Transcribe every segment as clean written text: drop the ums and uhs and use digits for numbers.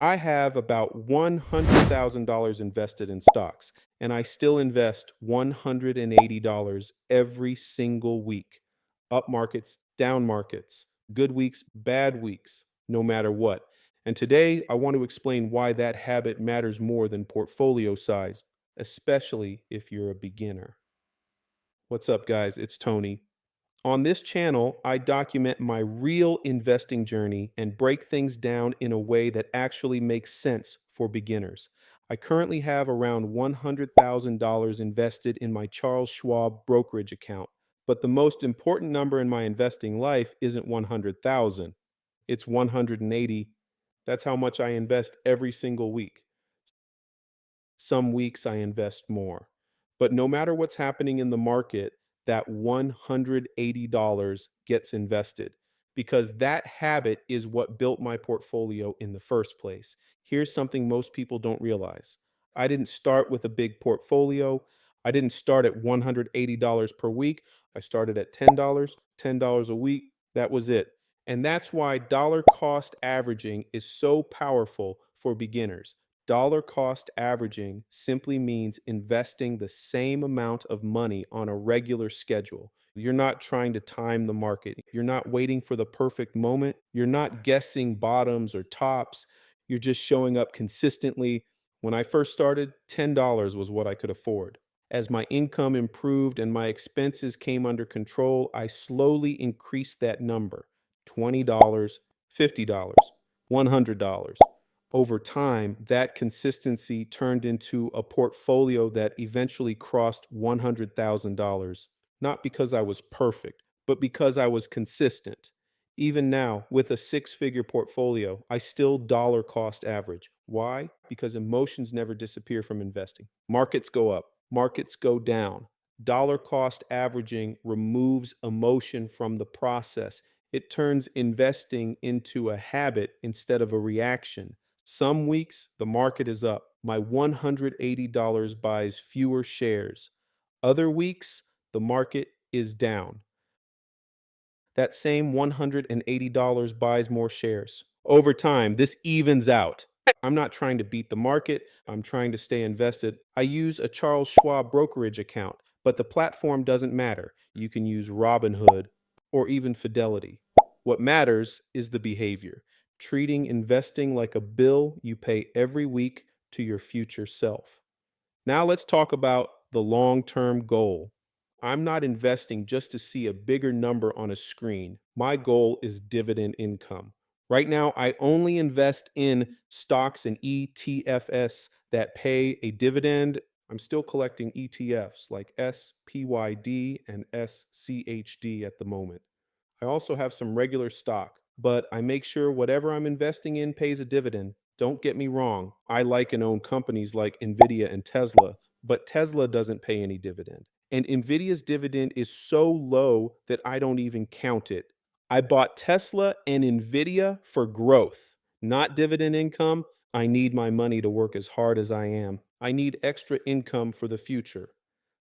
I have about $100,000 invested in stocks, and I still invest $180 every single week. Up markets, down markets, good weeks, bad weeks, no matter what. And today, I want to explain why that habit matters more than portfolio size, especially if you're a beginner. What's up, guys? It's Tony. On this channel, I document my real investing journey and break things down in a way that actually makes sense for beginners. I currently have around $100,000 invested in my Charles Schwab brokerage account, but the most important number in my investing life isn't 100,000. It's 180. That's how much I invest every single week. Some weeks I invest more. But no matter what's happening in the market, that $180 gets invested because that habit is what built my portfolio in the first place. Here's something most people don't realize. I didn't start with a big portfolio. I didn't start at $180 per week. I started at $10 a week. That was it. And that's why dollar cost averaging is so powerful for beginners. Dollar cost averaging simply means investing the same amount of money on a regular schedule. You're not trying to time the market. You're not waiting for the perfect moment. You're not guessing bottoms or tops. You're just showing up consistently. When I first started, $10 was what I could afford. As my income improved and my expenses came under control, I slowly increased that number. $20, $50, $100. Over time, that consistency turned into a portfolio that eventually crossed $100,000, not because I was perfect, but because I was consistent. Even now, with a six-figure portfolio, I still dollar cost average. Why? Because emotions never disappear from investing. Markets go up, markets go down. Dollar cost averaging removes emotion from the process. It turns investing into a habit instead of a reaction. Some weeks, the market is up. My $180 buys fewer shares. Other weeks, the market is down. That same $180 buys more shares. Over time, this evens out. I'm not trying to beat the market. I'm trying to stay invested. I use a Charles Schwab brokerage account, but the platform doesn't matter. You can use Robinhood or even Fidelity. What matters is the behavior, treating investing like a bill you pay every week to your future self. Now let's talk about the long-term goal. I'm not investing just to see a bigger number on a screen. My goal is dividend income. Right now, I only invest in stocks and ETFs that pay a dividend. I'm still collecting ETFs like SPYD and SCHD at the moment. I also have some regular stock, but I make sure whatever I'm investing in pays a dividend. Don't get me wrong, I like and own companies like Nvidia and Tesla, but Tesla doesn't pay any dividend. And Nvidia's dividend is so low that I don't even count it. I bought Tesla and Nvidia for growth, not dividend income. I need my money to work as hard as I am. I need extra income for the future,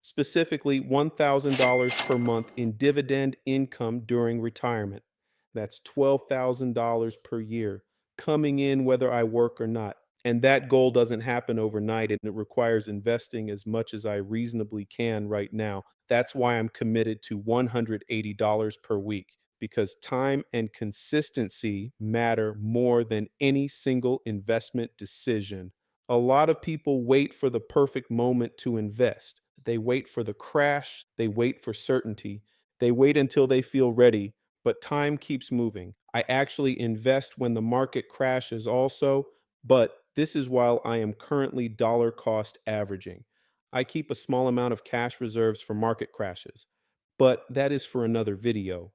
specifically $1,000 per month in dividend income during retirement. That's $12,000 per year coming in whether I work or not. And that goal doesn't happen overnight, and it requires investing as much as I reasonably can right now. That's why I'm committed to $180 per week, because time and consistency matter more than any single investment decision. A lot of people wait for the perfect moment to invest. They wait for the crash. They wait for certainty. They wait until they feel ready, but time keeps moving. I actually invest when the market crashes also, but this is while I am currently dollar cost averaging. I keep a small amount of cash reserves for market crashes, but that is for another video.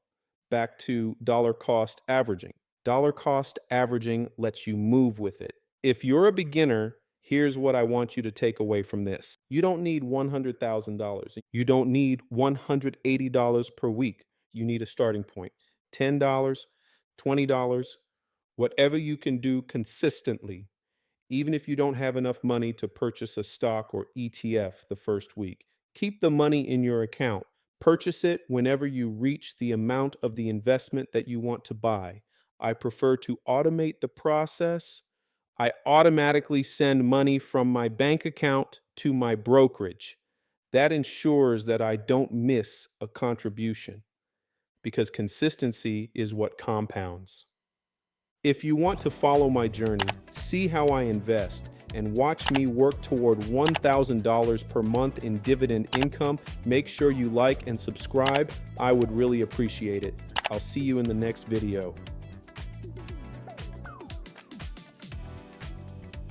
Back to dollar cost averaging. Dollar cost averaging lets you move with it. If you're a beginner, here's what I want you to take away from this. You don't need $100,000. You don't need $180 per week. You need a starting point. $10, $20, whatever you can do consistently, even if you don't have enough money to purchase a stock or ETF the first week. Keep the money in your account. Purchase it whenever you reach the amount of the investment that you want to buy. I prefer to automate the process. I automatically send money from my bank account to my brokerage. That ensures that I don't miss a contribution because consistency is what compounds. If you want to follow my journey, see how I invest, and watch me work toward $1,000 per month in dividend income, make sure you like and subscribe. I would really appreciate it. I'll see you in the next video.